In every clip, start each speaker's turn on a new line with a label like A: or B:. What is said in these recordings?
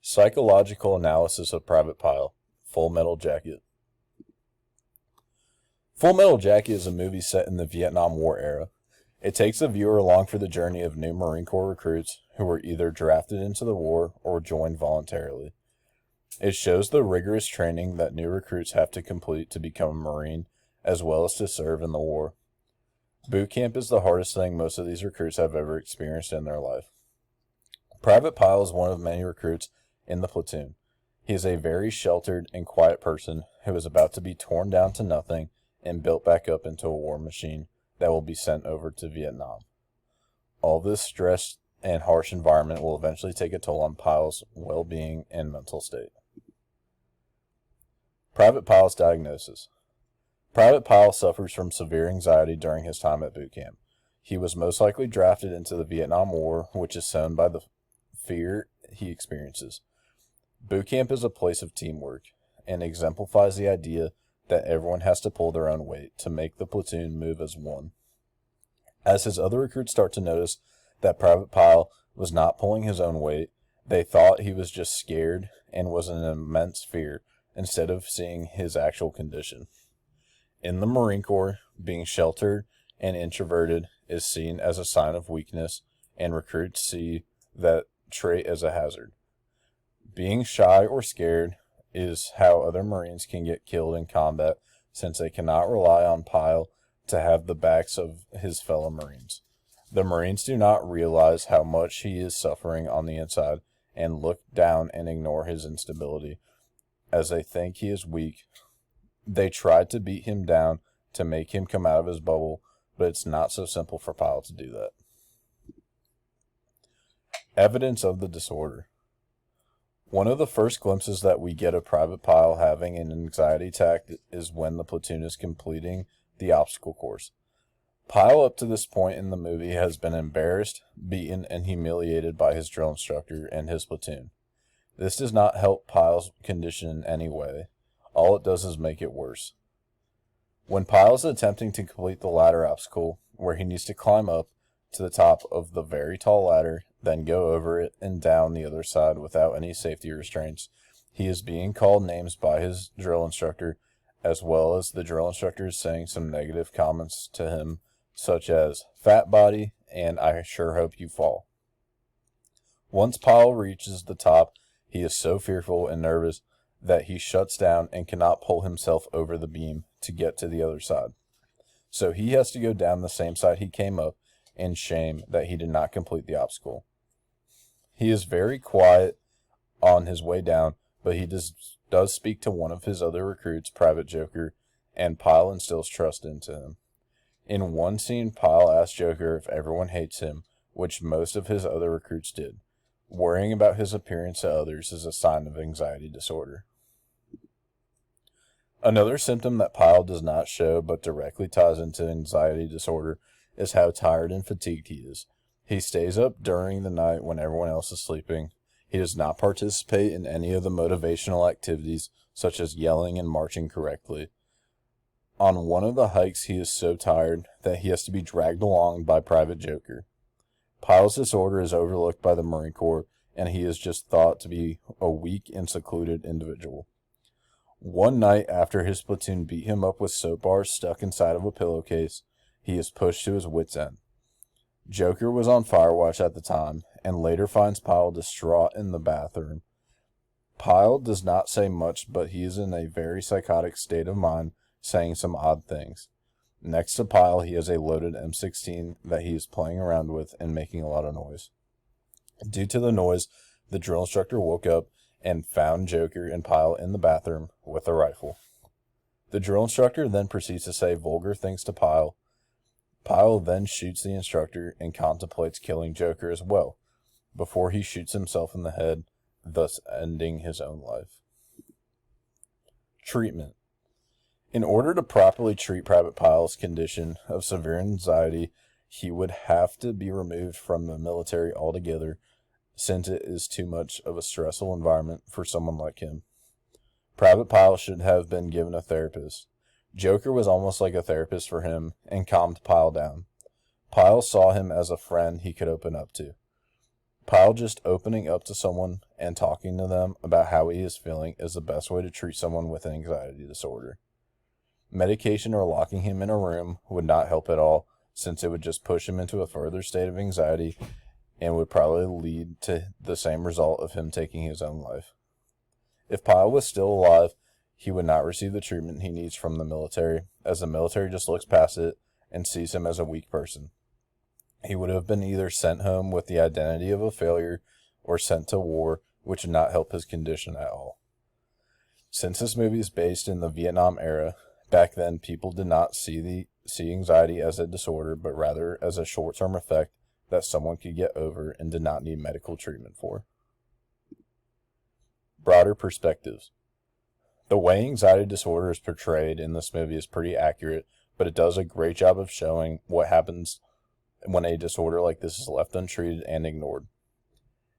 A: Psychological analysis of Private Pyle, Full Metal Jacket. Full Metal Jacket is a movie set in the Vietnam War era. It takes the viewer along for the journey of new Marine Corps recruits who were either drafted into the war or joined voluntarily. It shows the rigorous training that new recruits have to complete to become a Marine, as well as to serve in the war. Boot camp is the hardest thing most of these recruits have ever experienced in their life. Private Pyle is one of many recruits in the platoon. He is a very sheltered and quiet person who is about to be torn down to nothing and built back up into a war machine that will be sent over to Vietnam. All this stress and harsh environment will eventually take a toll on Pyle's well-being and mental state. Private Pyle's diagnosis. Private Pyle suffers from severe anxiety during his time at boot camp. He was most likely drafted into the Vietnam War, which is shown by the fear he experiences. Boot camp is a place of teamwork and exemplifies the idea that everyone has to pull their own weight to make the platoon move as one. As his other recruits start to notice that Private Pyle was not pulling his own weight, they thought he was just scared and was in immense fear instead of seeing his actual condition. In the Marine Corps, being sheltered and introverted is seen as a sign of weakness, and recruits see that trait as a hazard. Being shy or scared is how other Marines can get killed in combat, since they cannot rely on Pyle to have the backs of his fellow Marines. The Marines do not realize how much he is suffering on the inside and look down and ignore his instability, as they think he is weak. They try to beat him down to make him come out of his bubble, but it's not so simple for Pyle to do that. Evidence of the disorder. One of the first glimpses that we get of Private Pyle having an anxiety attack is when the platoon is completing the obstacle course. Pyle, up to this point in the movie, has been embarrassed, beaten, and humiliated by his drill instructor and his platoon. This does not help Pyle's condition in any way. All it does is make it worse. When Pyle is attempting to complete the ladder obstacle, where he needs to climb up to the top of the very tall ladder, then go over it and down the other side without any safety restraints, he is being called names by his drill instructor, as well as the drill instructor is saying some negative comments to him, such as "fat body" and "I sure hope you fall." Once Pyle reaches the top, he is so fearful and nervous that he shuts down and cannot pull himself over the beam to get to the other side. So he has to go down the same side he came up in shame that he did not complete the obstacle. He is very quiet on his way down, but he does speak to one of his other recruits, Private Joker, and Pyle instills trust into him. In one scene, Pyle asks Joker if everyone hates him, which most of his other recruits did. Worrying about his appearance to others is a sign of anxiety disorder. Another symptom that Pyle does not show but directly ties into anxiety disorder is how tired and fatigued he is. He stays up during the night when everyone else is sleeping. He does not participate in any of the motivational activities, such as yelling and marching correctly. On one of the hikes, he is so tired that he has to be dragged along by Private Joker. Pyle's disorder is overlooked by the Marine Corps, and he is just thought to be a weak and secluded individual. One night after his platoon beat him up with soap bars stuck inside of a pillowcase, he is pushed to his wit's end. Joker was on fire watch at the time, and later finds Pyle distraught in the bathroom. Pyle does not say much, but he is in a very psychotic state of mind, saying some odd things. Next to Pyle, he has a loaded M16 that he is playing around with and making a lot of noise. Due to the noise, the drill instructor woke up and found Joker and Pyle in the bathroom with a rifle. The drill instructor then proceeds to say vulgar things to Pyle. Pyle then shoots the instructor and contemplates killing Joker as well, before he shoots himself in the head, thus ending his own life. Treatment. In order to properly treat Private Pyle's condition of severe anxiety, he would have to be removed from the military altogether, since it is too much of a stressful environment for someone like him. Private Pyle should have been given a therapist. Joker was almost like a therapist for him and calmed Pyle down. Pyle saw him as a friend he could open up to. Pyle just opening up to someone and talking to them about how he is feeling is the best way to treat someone with an anxiety disorder. Medication or locking him in a room would not help at all, since it would just push him into a further state of anxiety and would probably lead to the same result of him taking his own life. If Pyle was still alive, he would not receive the treatment he needs from the military, as the military just looks past it and sees him as a weak person. He would have been either sent home with the identity of a failure or sent to war, which would not help his condition at all. Since this movie is based in the Vietnam era, back then people did not see anxiety as a disorder, but rather as a short-term effect that someone could get over and did not need medical treatment for. Broader perspectives. The way anxiety disorder is portrayed in this movie is pretty accurate, but it does a great job of showing what happens when a disorder like this is left untreated and ignored.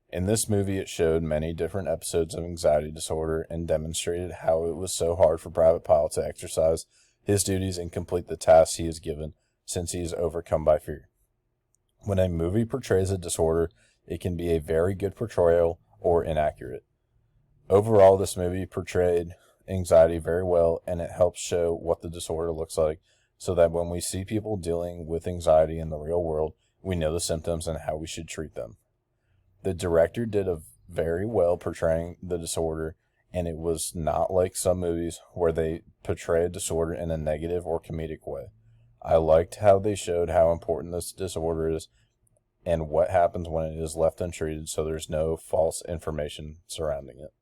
A: In this movie, it showed many different episodes of anxiety disorder and demonstrated how it was so hard for Private Pyle to exercise his duties and complete the tasks he is given, since he is overcome by fear. When a movie portrays a disorder, it can be a very good portrayal or inaccurate. Overall, this movie portrayed anxiety very well, and it helps show what the disorder looks like, so that when we see people dealing with anxiety in the real world, we know the symptoms and how we should treat them. The director did a very well portraying the disorder, and it was not like some movies where they portray a disorder in a negative or comedic way. I liked how they showed how important this disorder is and what happens when it is left untreated, so there's no false information surrounding it.